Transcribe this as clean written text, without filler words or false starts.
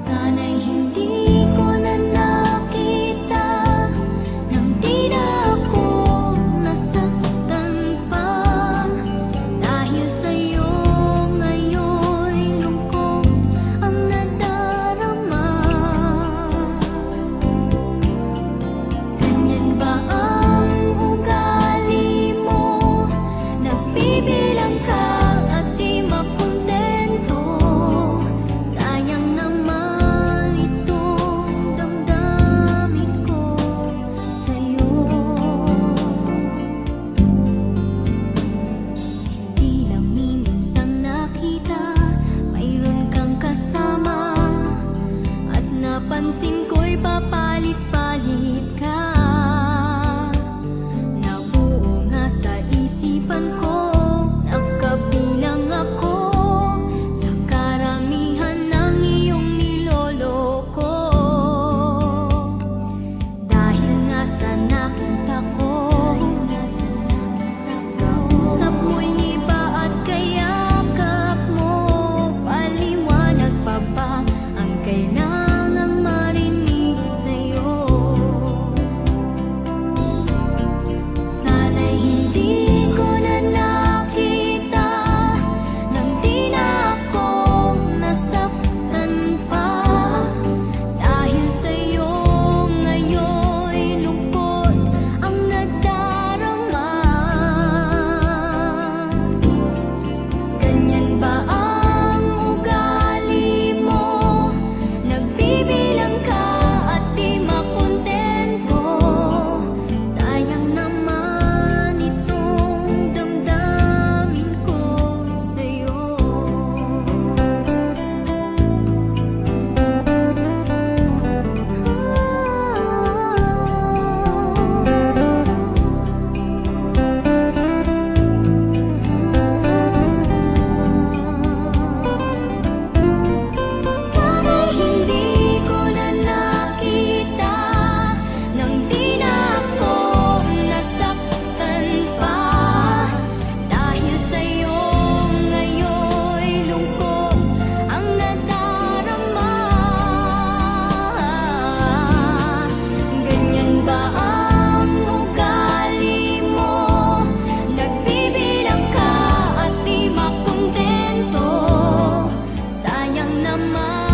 Sana'y hindi ko na nakita nang di na ako nasaktan pa. Dahil sa'yo ngayon'y lungkot ang nadarama. Ganyan ba ang ugali mo? Nagbibilang ka at di makontento. Sayang naman itong damdamin ko sa'yo. Hindi lang minsan nakita, mayroon kang kasama. At napansin ko'y papalit-palit ka. Nabuo nga sa isipan ko, nakabilang ako sa karamihan ng iyong niloloko. Dahil nga sa nakita ko, kausap mo'y iba at kayakap mo. Paliwanag pa ba ang kailangang marinig sa'yo? Sana'y hindi ko na nakita nang di na ako nasaktan pa. Dahil sa'yo ngayon'y lungkot ang nadarama. Ganyan ba ang ugali mo? Nagbibilang ka at di makontento. Sayang naman itong damdamin ko sa'yo. Sana'y hindi ko na nakita nang di na ako nasaktan pa. Dahil sa'yo ngayon'y lungkot ang nadarama. Ganyan ba ang ugali mo? Nagbibilang ka at di makontento. Sayang naman